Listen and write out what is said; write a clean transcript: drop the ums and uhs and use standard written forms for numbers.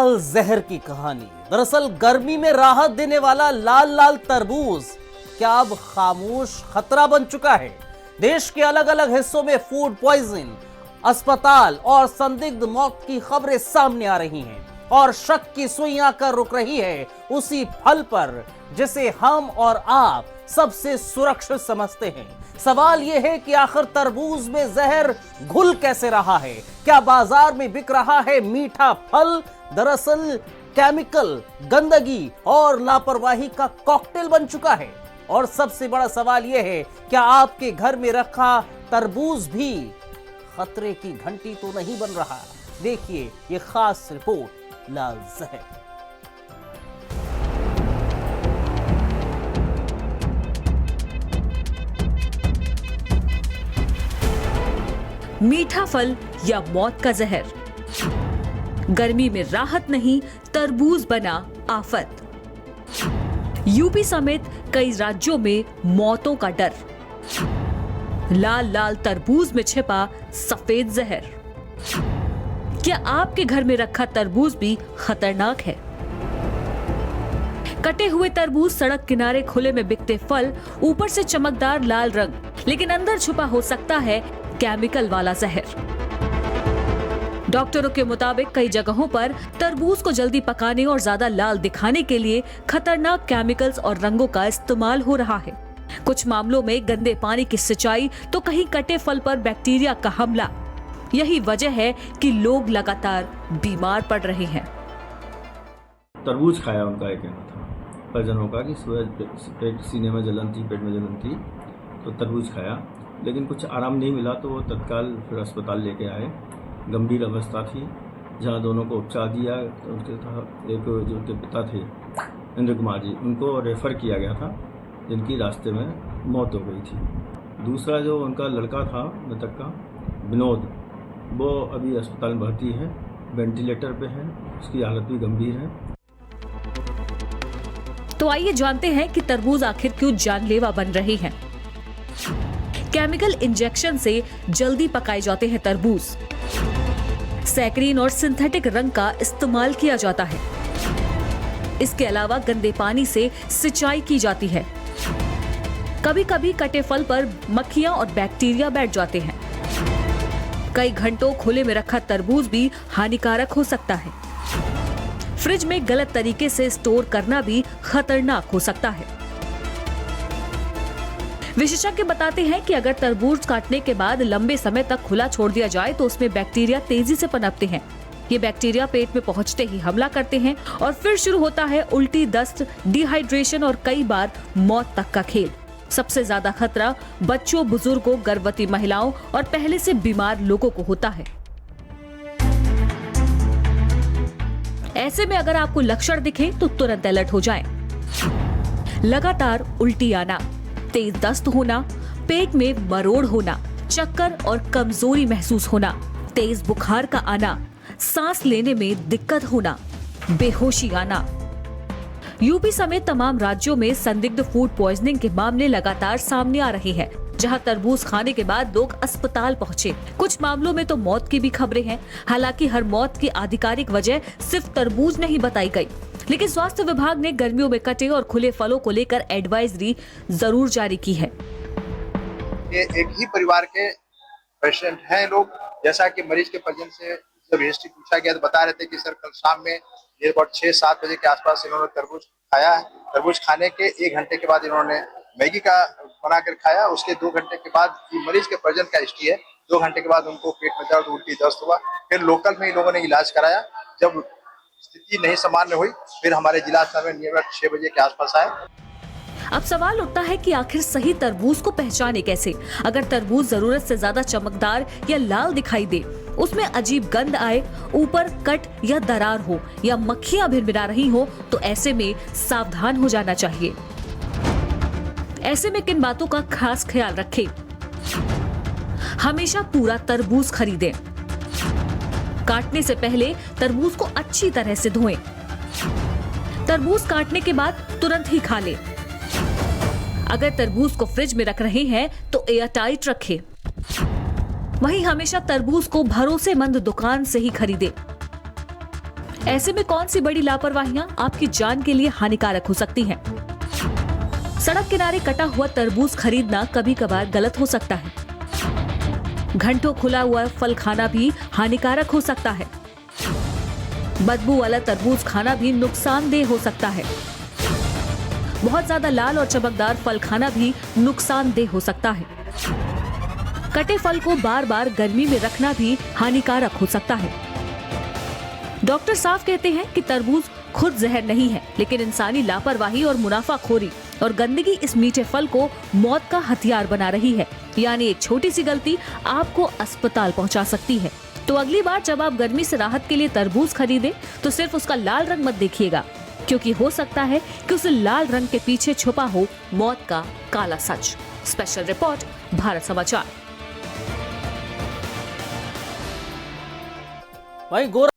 लाल जहर की कहानी। दरअसल गर्मी में राहत देने वाला लाल लाल तरबूज क्या अब खामोश खतरा बन चुका है? देश के अलग अलग हिस्सों में फूड पॉइजन, अस्पताल और संदिग्ध मौत की खबरें सामने आ रही हैं और शक की सुई आकर रुक रही है उसी फल पर जिसे हम और आप सबसे सुरक्षित समझते हैं। सवाल यह है कि आखिर तरबूज में जहर घुल कैसे रहा है? क्या बाजार में बिक रहा है मीठा फल दरअसल केमिकल, गंदगी और लापरवाही का कॉकटेल बन चुका है? और सबसे बड़ा सवाल यह है, क्या आपके घर में रखा तरबूज भी खतरे की घंटी तो नहीं बन रहा? देखिए ये खास रिपोर्ट लाल जहर। मीठा फल या मौत का जहर। गर्मी में राहत नहीं, तरबूज बना आफत। यूपी समेत कई राज्यों में मौतों का डर। लाल लाल तरबूज में छिपा सफेद जहर। क्या आपके घर में रखा तरबूज भी खतरनाक है? कटे हुए तरबूज सड़क किनारे खुले में बिकते फल, ऊपर से चमकदार लाल रंग, लेकिन अंदर छुपा हो सकता है केमिकल वाला जहर। डॉक्टरों के मुताबिक कई जगहों पर तरबूज को जल्दी पकाने और ज्यादा लाल दिखाने के लिए खतरनाक केमिकल्स और रंगों का इस्तेमाल हो रहा है। कुछ मामलों में गंदे पानी की सिंचाई तो कहीं कटे फल पर बैक्टीरिया का हमला। यही वजह है कि लोग लगातार बीमार पड़ रहे हैं। तरबूज खाया उनका एक कहना था परिजनों का कि सुबह सीने में जलन थी, पेट में जलन थी, तो तरबूज खाया, लेकिन कुछ आराम नहीं मिला तो वो तत्काल फिर अस्पताल लेके आए। गंभीर अवस्था थी, जहाँ दोनों को उपचार दिया। उनके एक जो उनके पिता थे इंद्र कुमार जी, उनको रेफ़र किया गया था, जिनकी रास्ते में मौत हो गई थी। दूसरा जो उनका लड़का था मृतक का विनोद, वो अभी अस्पताल में भर्ती है, वेंटिलेटर पे है, उसकी हालत भी गंभीर है। तो आइए जानते हैं कि तरबूज आखिर क्यों जानलेवा बन रहे हैं। केमिकल इंजेक्शन से जल्दी पकाए जाते हैं तरबूज। सैकरीन और सिंथेटिक रंग का इस्तेमाल किया जाता है। इसके अलावा गंदे पानी से सिंचाई की जाती है। कभी कभी कटे फल पर मक्खियां और बैक्टीरिया बैठ जाते हैं। कई घंटों खुले में रखा तरबूज भी हानिकारक हो सकता है। फ्रिज में गलत तरीके से स्टोर करना भी खतरनाक हो सकता है। विशेषज्ञ बताते हैं कि अगर तरबूज काटने के बाद लंबे समय तक खुला छोड़ दिया जाए तो उसमें बैक्टीरिया तेजी से पनपते हैं। ये बैक्टीरिया पेट में पहुंचते ही हमला करते हैं और फिर शुरू होता है उल्टी, दस्त, डिहाइड्रेशन और कई बार मौत तक का खेल। सबसे ज्यादा खतरा बच्चों, बुजुर्गों, गर्भवती महिलाओं और पहले से बीमार लोगों को होता है। ऐसे में अगर आपको लक्षण दिखे तो तुरंत अलर्ट हो जाएं। लगातार उल्टी आना, तेज दस्त होना, पेट में मरोड़ होना, चक्कर और कमजोरी महसूस होना, तेज बुखार का आना, सांस लेने में दिक्कत होना, बेहोशी आना। यूपी समेत तमाम राज्यों में संदिग्ध फूड पॉइजनिंग के मामले लगातार सामने आ रहे हैं, जहां तरबूज खाने के बाद लोग अस्पताल पहुंचे। कुछ मामलों में तो मौत की भी खबरें हैं। हालांकि हर मौत की आधिकारिक वजह सिर्फ तरबूज नहीं बताई गई, लेकिन स्वास्थ्य विभाग ने गर्मियों में कटे और खुले फलों को लेकर एडवाइजरी जरूर जारी की है। ये एक ही परिवार के पेशेंट हैं लोग। जैसा कि मरीज के परिजन से जब हिस्ट्री पूछा गया तो बता रहे थे कि सर कल शाम में लगभग 6-7 बजे के आसपास इन्होंने तरबूज खाया है। तरबूज खाने के 1 घंटे के बाद इन्होंने मैगी का बनाकर खाया। उसके 2 घंटे के बाद मरीज के परिजन का हिस्ट्री है, 2 घंटे के बाद उनको पेट में दर्द, उल्टी, दस्त हुआ। फिर लोकल में इन लोगों ने इलाज कराया। जब स्थिति नहीं सामान्य हुई फिर हमारे जिला अस्पताल में नियमित 6 बजे के आसपास आए। अब सवाल उठता है कि आखिर सही तरबूज को पहचाने कैसे? अगर तरबूज जरूरत से ज्यादा चमकदार या लाल दिखाई दे, उसमें अजीब गंध आए, ऊपर कट या दरार हो या मक्खियां भिनभिना रही हो, तो ऐसे में सावधान हो जाना चाहिए। ऐसे में किन बातों का खास ख्याल रखें? हमेशा पूरा तरबूज खरीदें। काटने से पहले तरबूज को अच्छी तरह से धोएं। तरबूज काटने के बाद तुरंत ही खा लें। अगर तरबूज को फ्रिज में रख रहे हैं तो एयर टाइट रखें। वहीं हमेशा तरबूज को भरोसेमंद दुकान से ही खरीदें। ऐसे में कौन सी बड़ी लापरवाहियां आपकी जान के लिए हानिकारक हो सकती हैं? सड़क किनारे कटा हुआ तरबूज खरीदना कभी कभार गलत हो सकता है। घंटों खुला हुआ फल खाना भी हानिकारक हो सकता है। बदबू वाला तरबूज खाना भी नुकसानदेह हो सकता है। बहुत ज्यादा लाल और चमकदार फल खाना भी नुकसानदेह हो सकता है। कटे फल को बार बार गर्मी में रखना भी हानिकारक हो सकता है। डॉक्टर साफ कहते हैं कि तरबूज खुद जहर नहीं है, लेकिन इंसानी लापरवाही और मुनाफाखोरी और गंदगी इस मीठे फल को मौत का हथियार बना रही है। यानी एक छोटी सी गलती आपको अस्पताल पहुंचा सकती है। तो अगली बार जब आप गर्मी से राहत के लिए तरबूज खरीदें तो सिर्फ उसका लाल रंग मत देखिएगा, क्योंकि हो सकता है कि उस लाल रंग के पीछे छुपा हो मौत का काला सच। स्पेशल रिपोर्ट, भारत समाचार। वहीं गोरा